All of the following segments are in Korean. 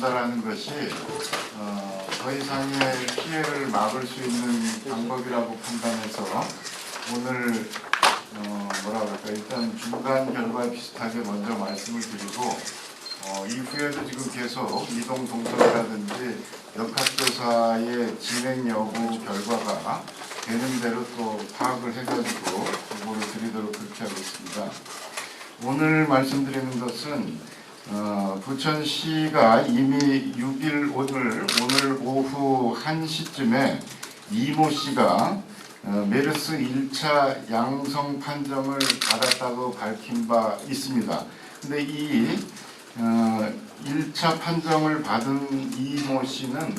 전달하는 것이 더 이상의 피해를 막을 수 있는 방법이라고 판단해서 오늘 일단 중간 결과 비슷하게 먼저 말씀을 드리고 이후에도 지금 계속 이동 동선이라든지 역학조사의 진행 여부 결과가 되는 대로 또 파악을 해가지고 정보를 드리도록 그렇게 하겠습니다. 오늘 말씀드리는 것은 부천시가 이미 6일 오늘 오후 1시쯤에 이모 씨가 메르스 1차 양성 판정을 받았다고 밝힌 바 있습니다. 근데 이 1차 판정을 받은 이모 씨는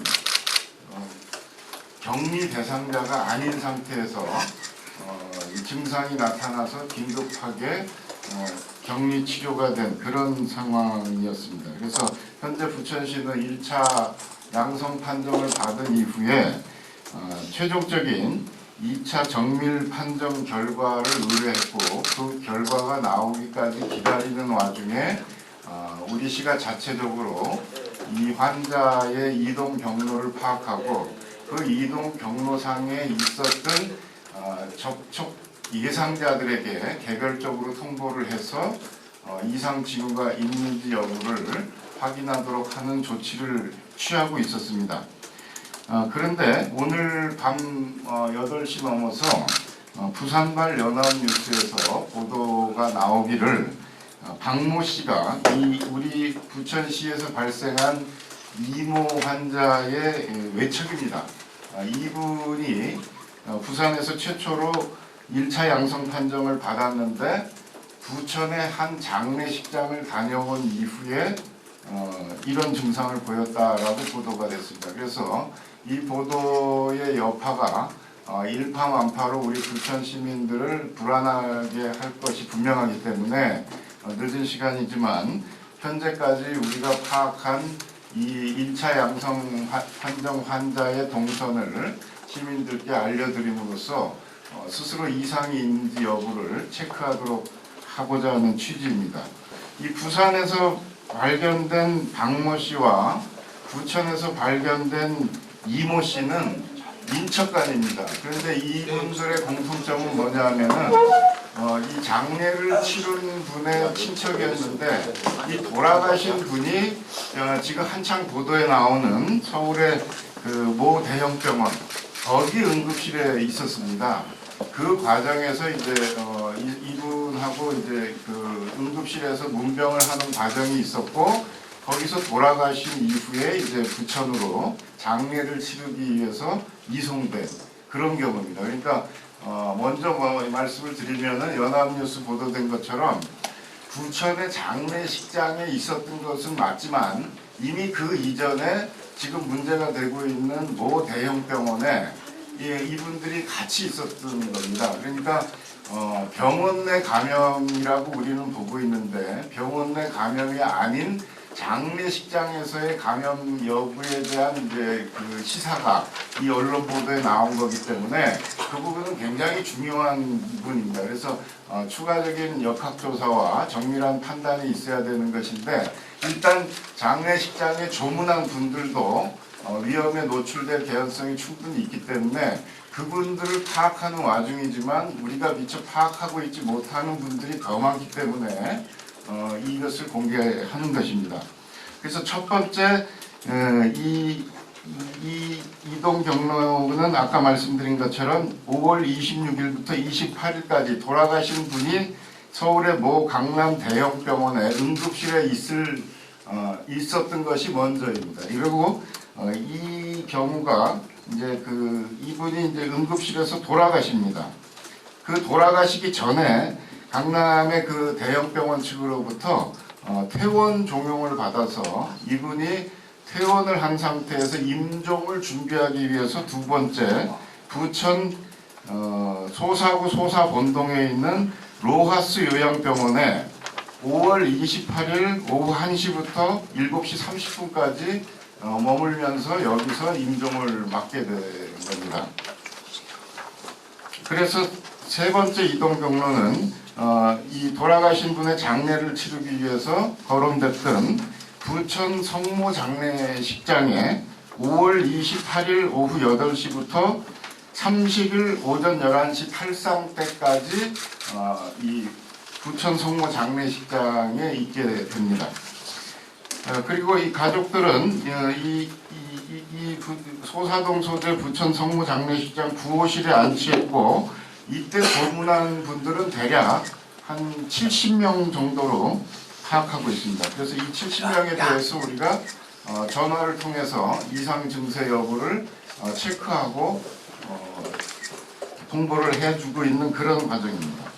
격리 대상자가 아닌 상태에서 증상이 나타나서 긴급하게 격리 치료가 된 그런 상황이었습니다. 그래서 현재 부천시는 1차 양성 판정을 받은 이후에 최종적인 2차 정밀 판정 결과를 의뢰했고 그 결과가 나오기까지 기다리는 와중에 우리 시가 자체적으로 이 환자의 이동 경로를 파악하고 그 이동 경로상에 있었던 접촉 예상자들에게 개별적으로 통보를 해서 이상 징후가 있는지 여부를 확인하도록 하는 조치를 취하고 있었습니다. 그런데 오늘 밤 8시 넘어서 부산발 연합뉴스에서 보도가 나오기를 박모 씨가 우리 부천시에서 발생한 이모 환자의 외척입니다. 이분이 부산에서 최초로 1차 양성 판정을 받았는데 부천의 한 장례식장을 다녀온 이후에 이런 증상을 보였다라고 보도가 됐습니다. 그래서 이 보도의 여파가 일파만파로 우리 부천 시민들을 불안하게 할 것이 분명하기 때문에 늦은 시간이지만 현재까지 우리가 파악한 이 1차 양성 판정 환자의 동선을 시민들께 알려드림으로써 스스로 이상이 있는지 여부를 체크하도록 하고자 하는 취지입니다. 이 부산에서 발견된 박모 씨와 부천에서 발견된 이모 씨는 인척간입니다. 그런데 이분들의 공통점은 뭐냐 하면은 이 장례를 치른 분의 친척이었는데 이 돌아가신 분이 지금 한창 보도에 나오는 서울의 그 모 대형병원 거기 응급실에 있었습니다. 그 과정에서 이제 이분하고 이제 그 응급실에서 문병을 하는 과정이 있었고 거기서 돌아가신 이후에 이제 부천으로 장례를 치르기 위해서 이송된 그런 경우입니다. 그러니까 먼저 말씀을 드리면은 연합뉴스 보도된 것처럼 부천의 장례식장에 있었던 것은 맞지만 이미 그 이전에 지금 문제가 되고 있는 모 대형병원에 이분들이 같이 있었던 겁니다. 그러니까 병원 내 감염이라고 우리는 보고 있는데 병원 내 감염이 아닌 장례식장에서의 감염 여부에 대한 이제 그 시사가 이 언론 보도에 나온 거기 때문에 그 부분은 굉장히 중요한 부분입니다. 그래서 추가적인 역학조사와 정밀한 판단이 있어야 되는 것인데 일단 장례식장에 조문한 분들도 위험에 노출될 개연성이 충분히 있기 때문에 그분들을 파악하는 와중이지만 우리가 미처 파악하고 있지 못하는 분들이 더 많기 때문에 이것을 공개하는 것입니다. 그래서 첫 번째 이 이동 경로는 아까 말씀드린 것처럼 5월 26일부터 28일까지 돌아가신 분이 서울의 모 강남 대형병원에 응급실에 있었던 것이 먼저입니다. 그리고 이 경우가 이제 이분이 이제 응급실에서 돌아가십니다. 그 돌아가시기 전에 강남의 그 대형병원 측으로부터 퇴원 종용을 받아서 이분이 퇴원을 한 상태에서 임종을 준비하기 위해서 두 번째 부천 소사구 소사본동에 있는 로하스 요양병원에 5월 28일 오후 1시부터 7시 30분까지 머물면서 여기서 임종을 맞게 된 겁니다. 그래서 세 번째 이동 경로는 이 돌아가신 분의 장례를 치르기 위해서 거론됐던 부천 성모 장례식장에 5월 28일 오후 8시부터 30일 오전 11시 탈상 때까지 이 부천 성모 장례식장에 있게 됩니다. 그리고 이 가족들은 이 소사동 소재 부천 성모 장례식장 9호실에 안치했고, 이때 고문한 분들은 대략 한 70명 정도로 파악하고 있습니다. 그래서 이 70명에 대해서 우리가 전화를 통해서 이상 증세 여부를 체크하고 통보를 해주고 있는 그런 과정입니다.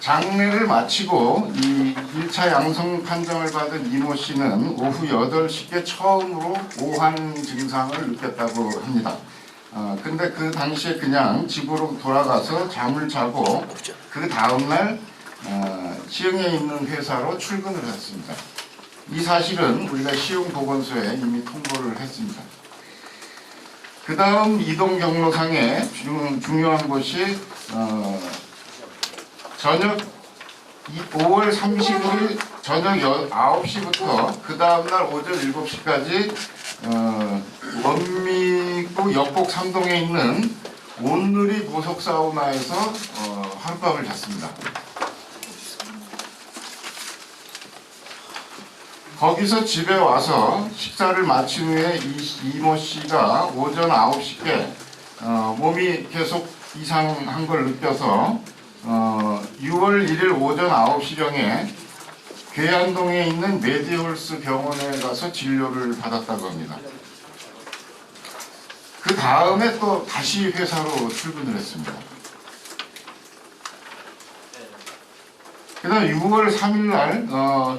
장례를 마치고 이 1차 양성 판정을 받은 이모 씨는 오후 8시께 처음으로 오한 증상을 느꼈다고 합니다. 근데 그 당시에 그냥 집으로 돌아가서 잠을 자고 그 다음날 시흥에 있는 회사로 출근을 했습니다. 이 사실은 우리가 시흥보건소에 이미 통보를 했습니다. 그 다음 이동 경로상에 중요한 것이 저녁 5월 30일 저녁 9시부터 그 다음날 오전 7시까지 원미구 역곡 3동에 있는 온누리 보석 사우나에서 하룻밤을 잤습니다. 거기서 집에 와서 식사를 마친 후에 이모 씨가 오전 9시께 몸이 계속 이상한 걸 느껴서 6월 1일 오전 9시경에 괴안동에 있는 메디홀스 병원에 가서 진료를 받았다고 합니다. 그 다음에 또 다시 회사로 출근을 했습니다. 그 다음 6월 3일 날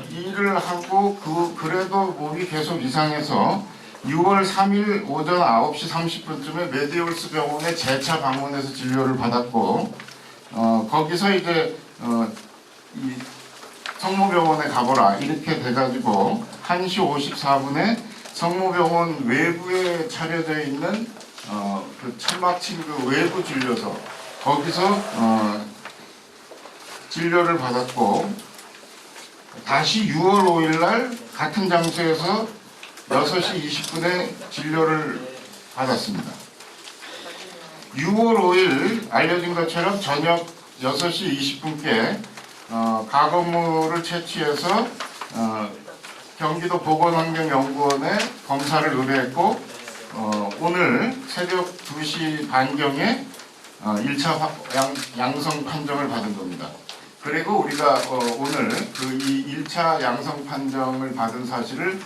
일을 하고 그래도 몸이 계속 이상해서 6월 3일 오전 9시 30분쯤에 메디홀스 병원에 재차 방문해서 진료를 받았고, 거기서 이제 이 성모병원에 가보라 이렇게 돼가지고 1시 54분에 성모병원 외부에 차려져 있는 그 천막친 그 외부 진료소, 거기서 진료를 받았고, 다시 6월 5일 날 같은 장소에서 6시 20분에 진료를 받았습니다. 6월 5일 알려진 것처럼 저녁 6시 20분께 가건물을 채취해서 경기도 보건환경연구원에 검사를 의뢰했고, 오늘 새벽 2시 반경에 1차 양성 판정을 받은 겁니다. 그리고 우리가 오늘 그 이 1차 양성 판정을 받은 사실을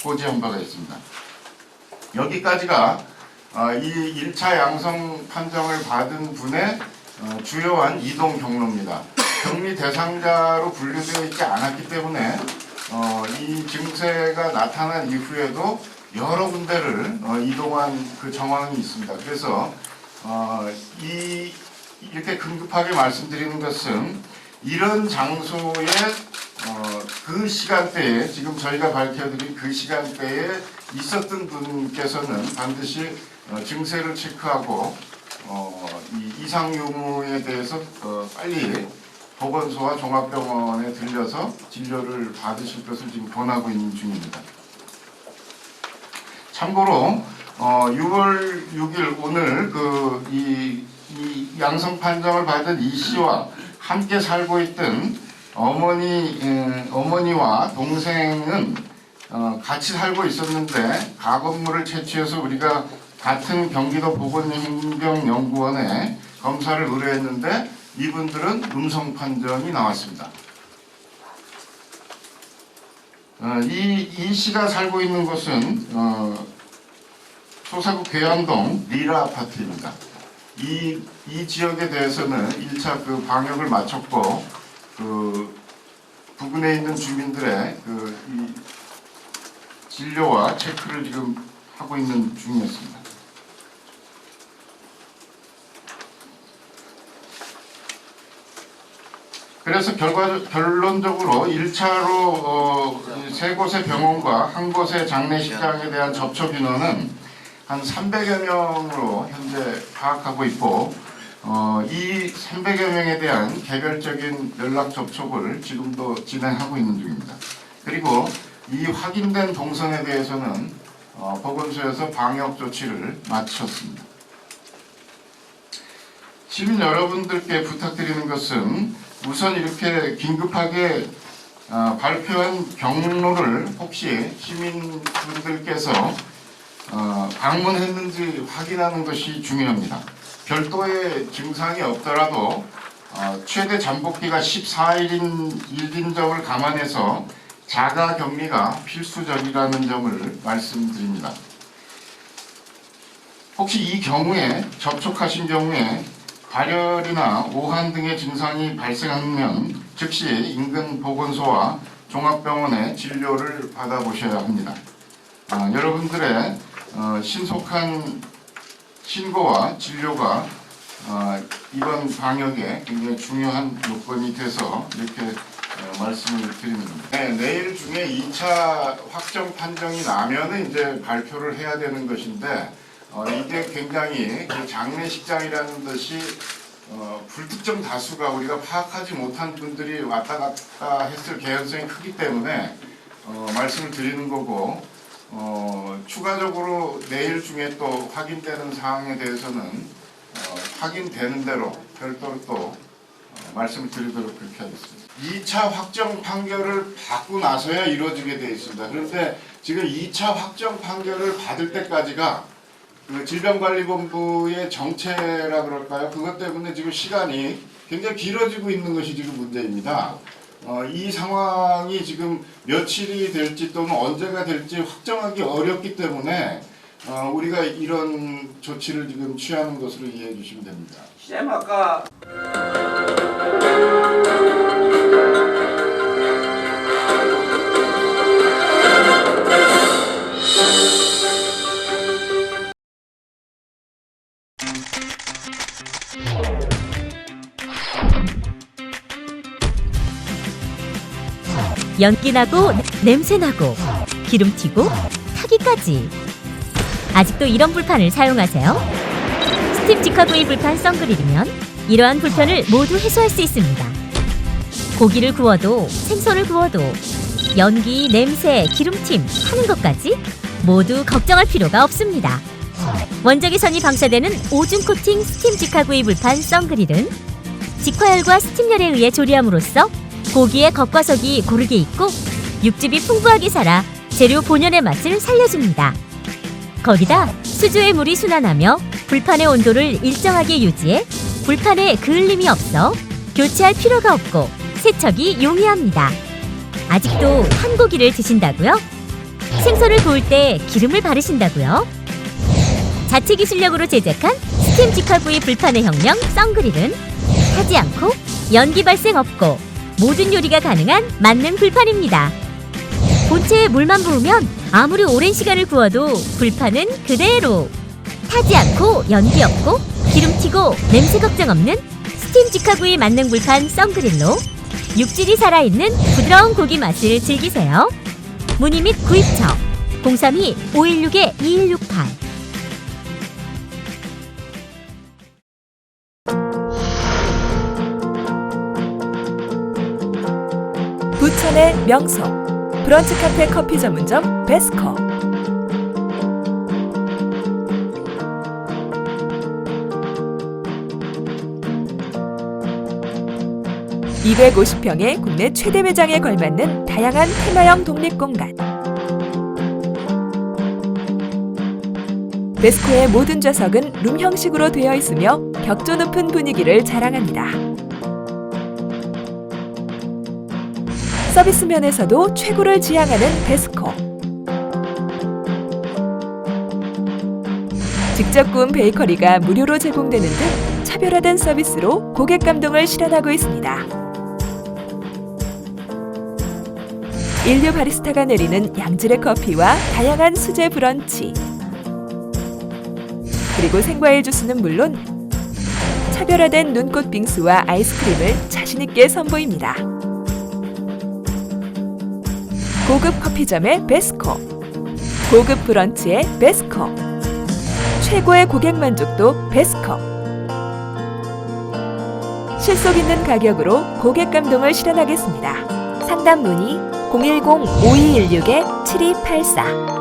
고지한 바가 있습니다. 여기까지가 이 1차 양성 판정을 받은 분의 주요한 이동 경로입니다. 격리 대상자로 분류되어 있지 않았기 때문에 이 증세가 나타난 이후에도 여러 군데를 이동한 그 정황이 있습니다. 그래서 이렇게 긴급하게 말씀드리는 것은 이런 장소에 그 시간대에, 지금 저희가 밝혀드린 그 시간대에 있었던 분께서는 반드시 증세를 체크하고 이 이상 유무에 대해서 빨리 보건소와 종합병원에 들려서 진료를 받으실 것을 지금 권하고 있는 중입니다. 참고로 6월 6일 오늘 이 양성 판정을 받은 이 씨와 함께 살고 있던 어머니와 동생은 같이 살고 있었는데 가건물을 채취해서 우리가 같은 경기도 보건행정연구원에 검사를 의뢰했는데 이분들은 음성 판정이 나왔습니다. 이 씨가 살고 있는 곳은 소사구 괴안동 리라 아파트입니다. 이 지역에 대해서는 1차 그 방역을 마쳤고 그 부근에 있는 주민들의 이 진료와 체크를 지금 하고 있는 중이었습니다. 그래서 결론적으로 1차로 세 곳의 병원과 한 곳의 장례식장에 대한 접촉 인원은 한 300여 명으로 현재 파악하고 있고, 이 300여 명에 대한 개별적인 연락 접촉을 지금도 진행하고 있는 중입니다. 그리고 이 확인된 동선에 대해서는 보건소에서 방역 조치를 마쳤습니다. 시민 여러분들께 부탁드리는 것은 우선 이렇게 긴급하게 발표한 경로를 혹시 시민분들께서 방문했는지 확인하는 것이 중요합니다. 별도의 증상이 없더라도 최대 잠복기가 14일인 점을 감안해서 자가 격리가 필수적이라는 점을 말씀드립니다. 혹시 이 경우에 접촉하신 경우에 발열이나 오한 등의 증상이 발생하면 즉시 인근 보건소와 종합병원의 진료를 받아보셔야 합니다. 여러분들의 신속한 신고와 진료가 이번 방역에 굉장히 중요한 요건이 돼서 이렇게 말씀을 드립니다. 내일 중에 2차 확정 판정이 나면은 이제 발표를 해야 되는 것인데 이게 굉장히 그 장례식장이라는 것이 불특정 다수가 우리가 파악하지 못한 분들이 왔다 갔다 했을 개연성이 크기 때문에 말씀을 드리는 거고 추가적으로 내일 중에 또 확인되는 사항에 대해서는 확인되는 대로 별도로 또 말씀을 드리도록 그렇게 하겠습니다. 2차 확정 판결을 받고 나서야 이루어지게 되어 있습니다. 그런데 지금 2차 확정 판결을 받을 때까지가 그 질병관리본부의 정체라 그럴까요? 그것 때문에 지금 시간이 굉장히 길어지고 있는 것이 지금 문제입니다. 이 상황이 지금 며칠이 될지 또는 언제가 될지 확정하기 어렵기 때문에 우리가 이런 조치를 지금 취하는 것으로 이해해 주시면 됩니다. 쌤 아까 연기나고 냄새나고 기름튀고 타기까지. 아직도 이런 불판을 사용하세요? 스팀 직화구이 불판 썬그릴이면 이러한 불편을 모두 해소할 수 있습니다. 고기를 구워도 생선을 구워도 연기, 냄새, 기름짐 하는 것까지 모두 걱정할 필요가 없습니다. 원적외선이 방사되는 오중 코팅 스팀 직화구이 불판 썬그릴은 직화열과 스팀열에 의해 조리함으로써 고기의 겉과 속이 고르게 익고 육즙이 풍부하게 살아 재료 본연의 맛을 살려줍니다. 거기다 수조의 물이 순환하며 불판의 온도를 일정하게 유지해 불판에 그을림이 없어 교체할 필요가 없고 세척이 용이합니다. 아직도 한 고기를 드신다고요? 생선을 구울 때 기름을 바르신다고요? 자체 기술력으로 제작한 스팀 직화구이 불판의 혁명 썬그릴은 타지 않고 연기 발생 없고 모든 요리가 가능한 만능 불판입니다. 본체에 물만 부으면 아무리 오랜 시간을 구워도 불판은 그대로 타지 않고 연기 없고 기름튀고 냄새 걱정 없는 스팀 직화구이 만능 불판 썬그릴로 육질이 살아있는 부드러운 고기 맛을 즐기세요. 문의 및 구입처 032-516-2168. 부천의 명소 브런치 카페 커피 전문점 베스커. (250평의) 국내 최대 매장에 걸맞는 다양한 테마형 독립공간. 베스코의 모든 좌석은 룸 형식으로 되어 있으며 격조 높은 분위기를 자랑합니다. 서비스 면에서도 최고를 지향하는 베스코. 직접 구운 베이커리가 무료로 제공되는 등 차별화된 서비스로 고객 감동을 실현하고 있습니다. 인류 바리스타가 내리는 양질의 커피와 다양한 수제 브런치, 그리고 생과일 주스는 물론 차별화된 눈꽃 빙수와 아이스크림을 자신있게 선보입니다. 고급 커피점의 베스코, 고급 브런치의 베스코, 최고의 고객 만족도 베스코. 실속 있는 가격으로 고객 감동을 실현하겠습니다. 상담 문의 010-5216-7284.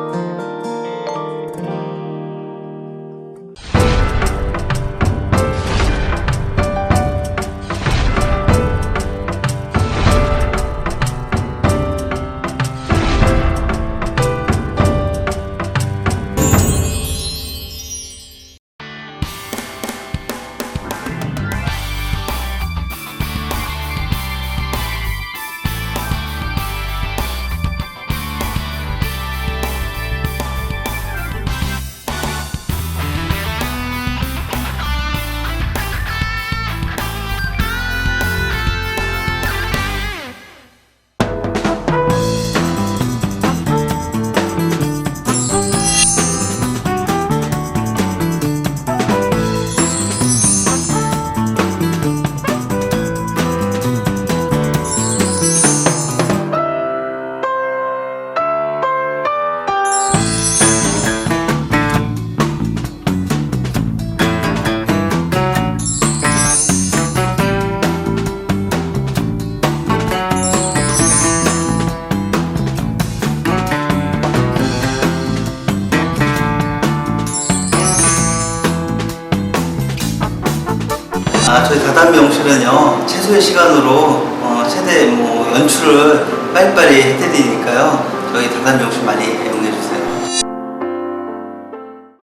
저희 다단미용실은요 최소의 시간으로 최대 연출을 빨리빨리 해드리니까요 저희 다단미용실 많이